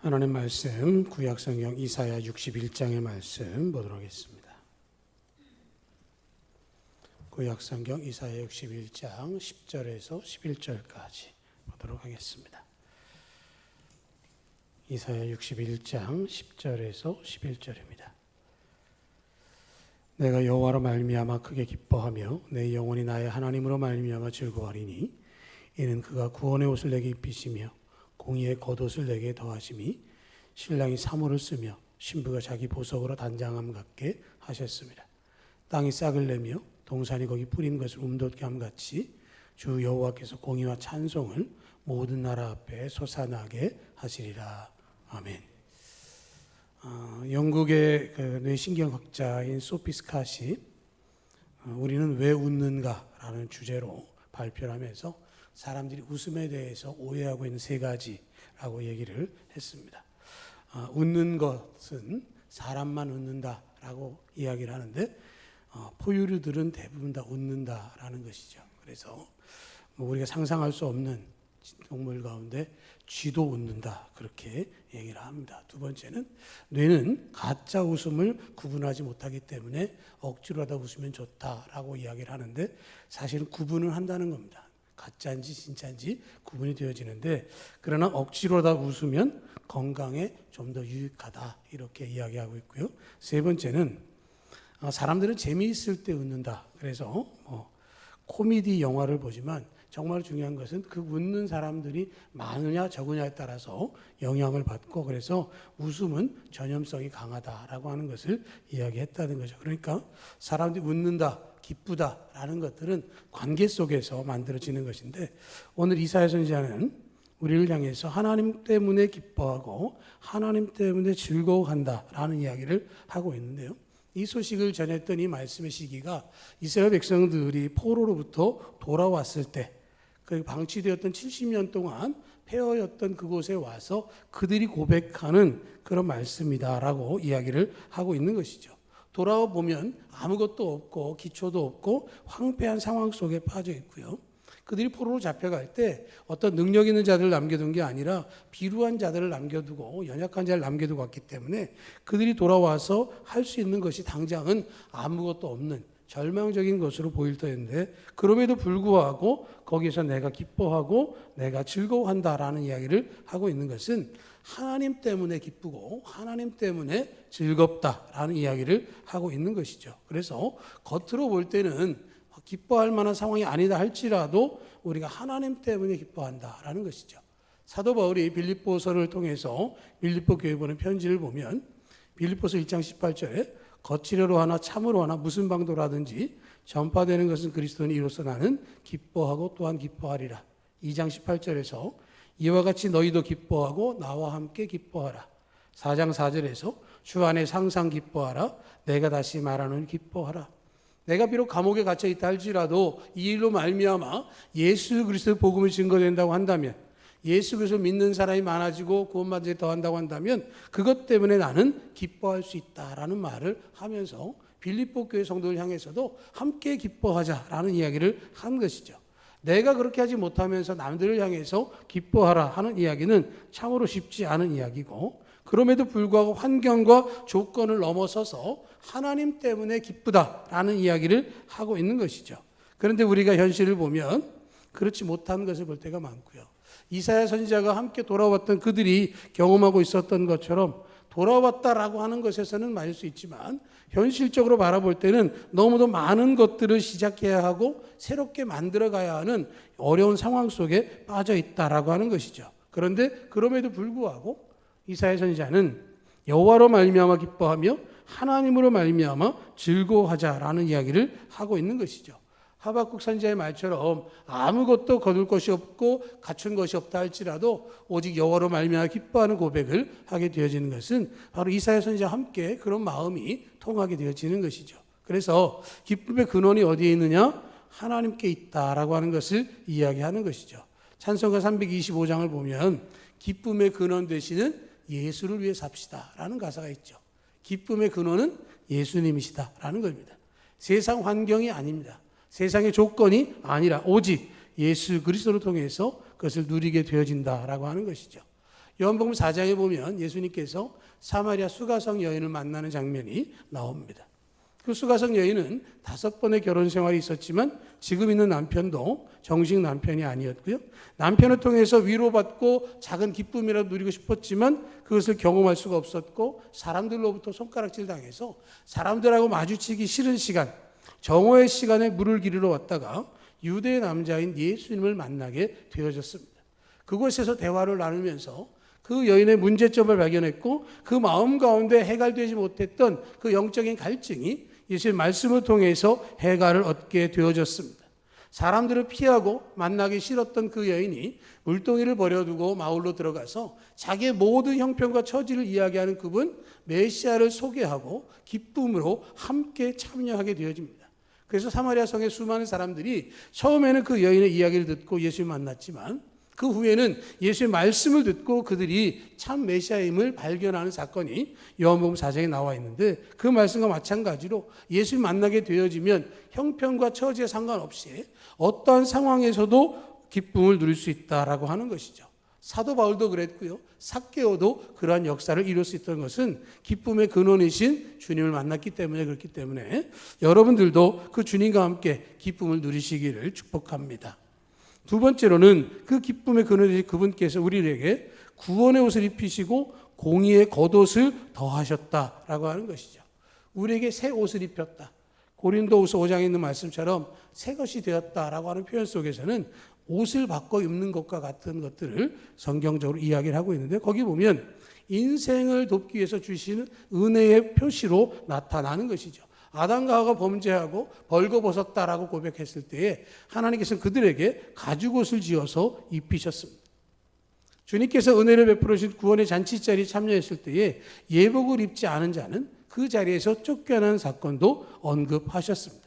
하나님 말씀 구약성경 이사야 61장의 말씀 보도록 하겠습니다. 구약성경 이사야 61장 10절에서 11절까지 보도록 하겠습니다. 이사야 61장 10절에서 11절입니다. 내가 여호와로 말미암아 크게 기뻐하며 내 영혼이 나의 하나님으로 말미암아 즐거워하리니 이는 그가 구원의 옷을 내게 입히시며 공의의 겉옷을 내게 더하심이 신랑이 사모를 쓰며 신부가 자기 보석으로 단장함 같게 하셨습니다. 땅이 싹을 내며 동산이 거기 뿌린 것을 움돋게 함같이 주 여호와께서 공의와 찬송을 모든 나라 앞에 솟아나게 하시리라. 아멘. 영국의 뇌신경학자인 소피 스캇이 우리는 왜 웃는가라는 주제로 발표를 하면서 사람들이 웃음에 대해서 오해하고 있는 세 가지라고 얘기를 했습니다. 웃는 것은 사람만 웃는다라고 이야기를 하는데 포유류들은 대부분 다 웃는다라는 것이죠. 그래서 우리가 상상할 수 없는 동물 가운데 쥐도 웃는다 그렇게 얘기를 합니다. 두 번째는 뇌는 가짜 웃음을 구분하지 못하기 때문에 억지로 하다 웃으면 좋다라고 이야기를 하는데 사실은 구분을 한다는 겁니다. 가짜인지 진짜인지 구분이 되어지는데 그러나 억지로 하다 웃으면 건강에 좀 더 유익하다 이렇게 이야기하고 있고요. 세 번째는 사람들은 재미있을 때 웃는다. 그래서 코미디 영화를 보지만 정말 중요한 것은 그 웃는 사람들이 많으냐 적으냐에 따라서 영향을 받고 그래서 웃음은 전염성이 강하다라고 하는 것을 이야기했다는 거죠. 그러니까 사람들이 웃는다, 기쁘다라는 것들은 관계 속에서 만들어지는 것인데 오늘 이사야 선지자는 우리를 향해서 하나님 때문에 기뻐하고 하나님 때문에 즐거워한다라는 이야기를 하고 있는데요. 이 소식을 전했던 이 말씀의 시기가 이스라엘 백성들이 포로로부터 돌아왔을 때 그 방치되었던 70년 동안 폐허였던 그곳에 와서 그들이 고백하는 그런 말씀이다라고 이야기를 하고 있는 것이죠. 돌아와 보면 아무것도 없고 기초도 없고 황폐한 상황 속에 빠져 있고요. 그들이 포로로 잡혀갈 때 어떤 능력 있는 자들을 남겨둔 게 아니라 비루한 자들을 남겨두고 연약한 자를 남겨두고 왔기 때문에 그들이 돌아와서 할 수 있는 것이 당장은 아무것도 없는 절망적인 것으로 보일 터인데 그럼에도 불구하고 거기서 내가 기뻐하고 내가 즐거워한다라는 이야기를 하고 있는 것은 하나님 때문에 기쁘고 하나님 때문에 즐겁다라는 이야기를 하고 있는 것이죠. 그래서 겉으로 볼 때는 기뻐할 만한 상황이 아니다 할지라도 우리가 하나님 때문에 기뻐한다라는 것이죠. 사도 바울이 빌립보서를 통해서 빌립보 교회 보낸 편지를 보면 빌립보서 1장 18절에 거칠어로 하나 참으로 하나 무슨 방도라든지 전파되는 것은 그리스도니 이로써 나는 기뻐하고 또한 기뻐하리라. 2장 18절에서 이와 같이 너희도 기뻐하고 나와 함께 기뻐하라. 4장 4절에서 주 안에 항상 기뻐하라. 내가 다시 말하노니 기뻐하라. 내가 비록 감옥에 갇혀 있다 할지라도 이 일로 말미암아 예수 그리스도의 복음을 증거된다고 한다면 예수 그리스도를 믿는 사람이 많아지고 구원받은 자들이 더한다고 한다면 그것 때문에 나는 기뻐할 수 있다라는 말을 하면서 빌립보 교회 성도를 향해서도 함께 기뻐하자라는 이야기를 한 것이죠. 내가 그렇게 하지 못하면서 남들을 향해서 기뻐하라 하는 이야기는 참으로 쉽지 않은 이야기고 그럼에도 불구하고 환경과 조건을 넘어서서 하나님 때문에 기쁘다라는 이야기를 하고 있는 것이죠. 그런데 우리가 현실을 보면 그렇지 못한 것을 볼 때가 많고요. 이사야 선지자가 함께 돌아왔던 그들이 경험하고 있었던 것처럼 돌아왔다라고 하는 것에서는 맞을 수 있지만 현실적으로 바라볼 때는 너무도 많은 것들을 시작해야 하고 새롭게 만들어가야 하는 어려운 상황 속에 빠져 있다라고 하는 것이죠. 그런데 그럼에도 불구하고 이사야 선지자는 여호와로 말미암아 기뻐하며 하나님으로 말미암아 즐거워하자라는 이야기를 하고 있는 것이죠. 하박국 선지자의 말처럼 아무것도 거둘 것이 없고 갖춘 것이 없다 할지라도 오직 여호와로 말미암아 기뻐하는 고백을 하게 되어지는 것은 바로 이사야 선지자와 함께 그런 마음이 통하게 되어지는 것이죠. 그래서 기쁨의 근원이 어디에 있느냐? 하나님께 있다라고 하는 것을 이야기하는 것이죠. 찬송가 325장을 보면 기쁨의 근원 되시는 예수를 위해 삽시다라는 가사가 있죠. 기쁨의 근원은 예수님이시다라는 겁니다. 세상 환경이 아닙니다. 세상의 조건이 아니라 오직 예수 그리스도를 통해서 그것을 누리게 되어진다라고 하는 것이죠. 요한복음 4장에 보면 예수님께서 사마리아 수가성 여인을 만나는 장면이 나옵니다. 그 수가성 여인은 5번의 결혼 생활이 있었지만 지금 있는 남편도 정식 남편이 아니었고요. 남편을 통해서 위로받고 작은 기쁨이라도 누리고 싶었지만 그것을 경험할 수가 없었고 사람들로부터 손가락질 당해서 사람들하고 마주치기 싫은 시간, 정오의 시간에 물을 기르러 왔다가 유대의 남자인 예수님을 만나게 되어졌습니다. 그곳에서 대화를 나누면서 그 여인의 문제점을 발견했고 그 마음 가운데 해결되지 못했던 그 영적인 갈증이 예수의 말씀을 통해서 해결을 얻게 되어졌습니다. 사람들을 피하고 만나기 싫었던 그 여인이 물동이를 버려두고 마을로 들어가서 자기의 모든 형편과 처지를 이야기하는 그분 메시아를 소개하고 기쁨으로 함께 참여하게 되어집니다. 그래서 사마리아 성의 수많은 사람들이 처음에는 그 여인의 이야기를 듣고 예수를 만났지만 그 후에는 예수의 말씀을 듣고 그들이 참 메시아임을 발견하는 사건이 요한복음 4장에 나와 있는데 그 말씀과 마찬가지로 예수를 만나게 되어지면 형편과 처지에 상관없이 어떠한 상황에서도 기쁨을 누릴 수 있다라고 하는 것이죠. 사도 바울도 그랬고요. 삭개오도 그러한 역사를 이룰 수 있던 것은 기쁨의 근원이신 주님을 만났기 때문에 그렇기 때문에 여러분들도 그 주님과 함께 기쁨을 누리시기를 축복합니다. 두 번째로는 그 기쁨의 근원이신 그분께서 우리에게 구원의 옷을 입히시고 공의의 겉옷을 더하셨다라고 하는 것이죠. 우리에게 새 옷을 입혔다. 고린도후서 5장에 있는 말씀처럼 새 것이 되었다라고 하는 표현 속에서는 옷을 바꿔 입는 것과 같은 것들을 성경적으로 이야기를 하고 있는데 거기 보면 인생을 돕기 위해서 주시는 은혜의 표시로 나타나는 것이죠. 아담과 하와가 범죄하고 벌거벗었다라고 고백했을 때에 하나님께서는 그들에게 가죽옷을 지어서 입히셨습니다. 주님께서 은혜를 베풀어 주신 구원의 잔치자리에 참여했을 때에 예복을 입지 않은 자는 그 자리에서 쫓겨나는 사건도 언급하셨습니다.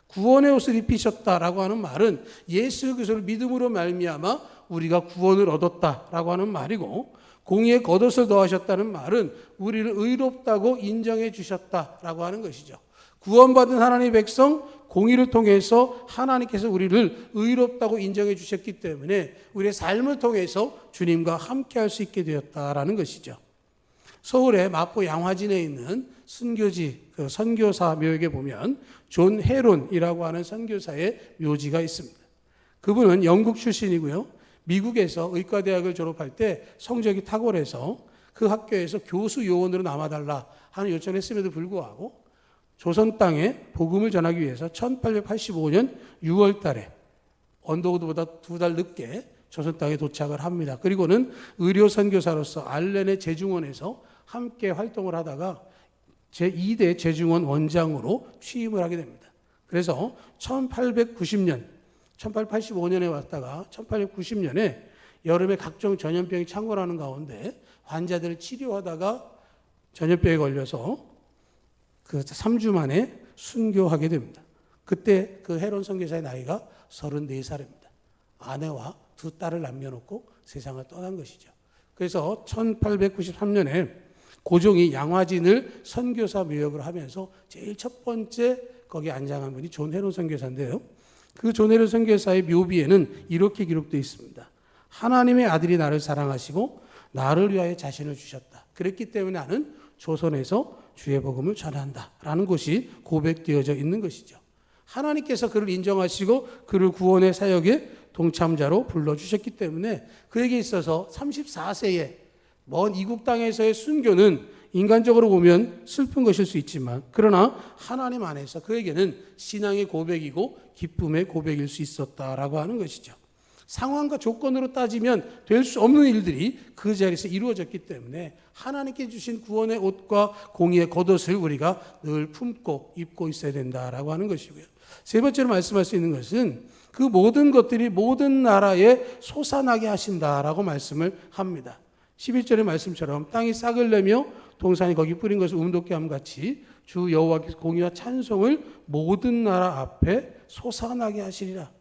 구원의 옷을 입히셨다라고 하는 말은 예수 그리스도를 믿음으로 말미암아 우리가 구원을 얻었다라고 하는 말이고 공의의 겉옷을 더하셨다는 말은 우리를 의롭다고 인정해 주셨다라고 하는 것이죠. 구원받은 하나님의 백성 공의를 통해서 하나님께서 우리를 의롭다고 인정해 주셨기 때문에 우리의 삶을 통해서 주님과 함께할 수 있게 되었다라는 것이죠. 서울의 마포 양화진에 있는 순교지 그 선교사 묘역에 보면 존 헤론이라고 하는 선교사의 묘지가 있습니다. 그분은 영국 출신이고요. 미국에서 의과대학을 졸업할 때 성적이 탁월해서 그 학교에서 교수 요원으로 남아달라 하는 요청을 했음에도 불구하고 조선 땅에 복음을 전하기 위해서 1885년 6월 달에 언더우드보다 2달 늦게 조선 땅에 도착을 합니다. 그리고는 의료 선교사로서 알렌의 제중원에서 함께 활동을 하다가 제2대 제중원 원장으로 취임을 하게 됩니다. 그래서 1890년, 1885년에 왔다가 1890년에 여름에 각종 전염병이 창궐하는 가운데 환자들을 치료하다가 전염병에 걸려서 그 3주 만에 순교하게 됩니다. 그때 그 헤론 선교사의 나이가 34살입니다. 아내와 2딸을 남겨놓고 세상을 떠난 것이죠. 그래서 1893년에 고종이 양화진을 선교사 묘역을 하면서 제일 첫 번째 거기 안장한 분이 존 헤론 선교사인데요. 그 존 헤론 선교사의 묘비에는 이렇게 기록되어 있습니다. 하나님의 아들이 나를 사랑하시고 나를 위하여 자신을 주셨다. 그랬기 때문에 나는 조선에서 주의 복음을 전한다라는 것이 고백되어져 있는 것이죠. 하나님께서 그를 인정하시고 그를 구원의 사역에 동참자로 불러주셨기 때문에 그에게 있어서 34세에 먼 이국 땅에서의 순교는 인간적으로 보면 슬픈 것일 수 있지만 그러나 하나님 안에서 그에게는 신앙의 고백이고 기쁨의 고백일 수 있었다라고 하는 것이죠. 상황과 조건으로 따지면 될 수 없는 일들이 그 자리에서 이루어졌기 때문에 하나님께 주신 구원의 옷과 공의의 겉옷을 우리가 늘 품고 입고 있어야 된다라고 하는 것이고요. 세 번째로 말씀할 수 있는 것은 그 모든 것들이 모든 나라에 솟아나게 하신다라고 말씀을 합니다. 11절의 말씀처럼 땅이 싹을 내며 동산이 거기 뿌린 것을 움돋게 함 같이 주 여호와께서 공의와 찬송을 모든 나라 앞에 솟아나게 하시리라.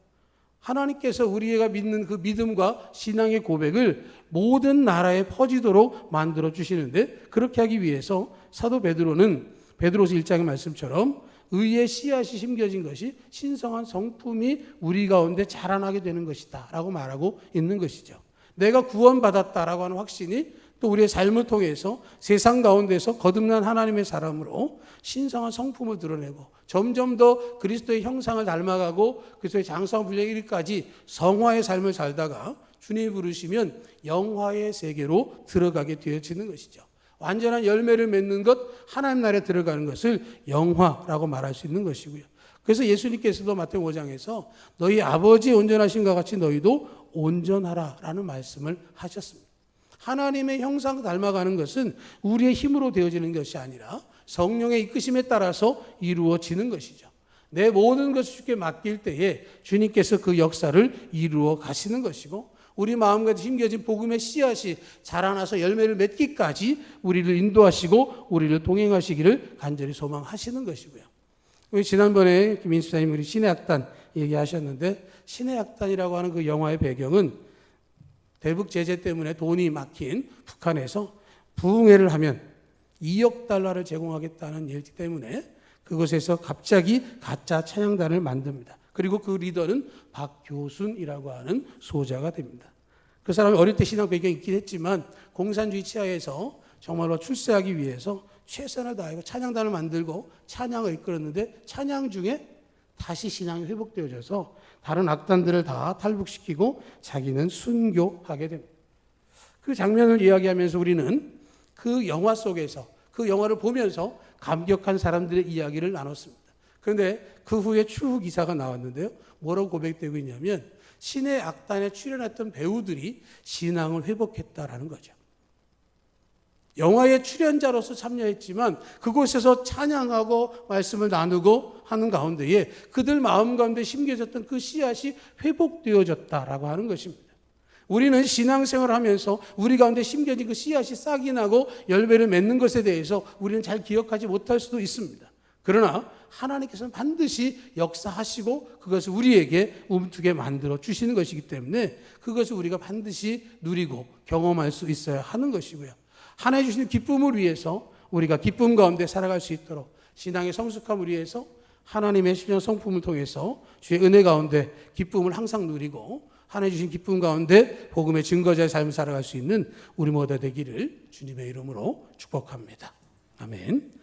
하나님께서 우리가 믿는 그 믿음과 신앙의 고백을 모든 나라에 퍼지도록 만들어 주시는데 그렇게 하기 위해서 사도 베드로는 베드로서 1장의 말씀처럼 의의 씨앗이 심겨진 것이 신성한 성품이 우리 가운데 자라나게 되는 것이다 라고 말하고 있는 것이죠. 내가 구원받았다라고 하는 확신이 또 우리의 삶을 통해서 세상 가운데서 거듭난 하나님의 사람으로 신성한 성품을 드러내고 점점 더 그리스도의 형상을 닮아가고 그리스도의 장성한 분량에 이르기까지 성화의 삶을 살다가 주님이 부르시면 영화의 세계로 들어가게 되어지는 것이죠. 완전한 열매를 맺는 것, 하나님 나라에 들어가는 것을 영화라고 말할 수 있는 것이고요. 그래서 예수님께서도 마태복음 5장에서 너희 아버지 온전하신과 같이 너희도 온전하라라는 말씀을 하셨습니다. 하나님의 형상 닮아가는 것은 우리의 힘으로 되어지는 것이 아니라 성령의 이끄심에 따라서 이루어지는 것이죠. 내 모든 것을 주께 맡길 때에 주님께서 그 역사를 이루어 가시는 것이고 우리 마음과 심겨진 복음의 씨앗이 자라나서 열매를 맺기까지 우리를 인도하시고 우리를 동행하시기를 간절히 소망하시는 것이고요. 우리 지난번에 김인수 사님 우리 신의 악단 얘기하셨는데 신의 악단이라고 하는 그 영화의 배경은 대북 제재 때문에 돈이 막힌 북한에서 부흥회를 하면 2억 달러를 제공하겠다는 일 때문에 그곳에서 갑자기 가짜 찬양단을 만듭니다. 그리고 그 리더는 박교순이라고 하는 소자가 됩니다. 그 사람이 어릴 때 신앙 배경이 있긴 했지만 공산주의 치하에서 정말로 출세하기 위해서 최선을 다하고 찬양단을 만들고 찬양을 이끌었는데 찬양 중에 다시 신앙이 회복되어져서 다른 악단들을 다 탈북시키고 자기는 순교하게 됩니다. 그 장면을 이야기하면서 우리는 그 영화 속에서 그 영화를 보면서 감격한 사람들의 이야기를 나눴습니다. 그런데 그 후에 추후 기사가 나왔는데요. 뭐라고 고백되고 있냐면 신의 악단에 출연했던 배우들이 신앙을 회복했다라는 거죠. 영화의 출연자로서 참여했지만 그곳에서 찬양하고 말씀을 나누고 하는 가운데에 그들 마음 가운데 심겨졌던 그 씨앗이 회복되어졌다라고 하는 것입니다. 우리는 신앙생활을 하면서 우리 가운데 심겨진 그 씨앗이 싹이 나고 열매를 맺는 것에 대해서 우리는 잘 기억하지 못할 수도 있습니다. 그러나 하나님께서는 반드시 역사하시고 그것을 우리에게 움트게 만들어 주시는 것이기 때문에 그것을 우리가 반드시 누리고 경험할 수 있어야 하는 것이고요. 하나님 주시는 기쁨을 위해서 우리가 기쁨 가운데 살아갈 수 있도록 신앙의 성숙함을 위해서 하나님의 신령 성품을 통해서 주의 은혜 가운데 기쁨을 항상 누리고 하나님 주신 기쁨 가운데 복음의 증거자의 삶을 살아갈 수 있는 우리 모두 되기를 주님의 이름으로 축복합니다. 아멘.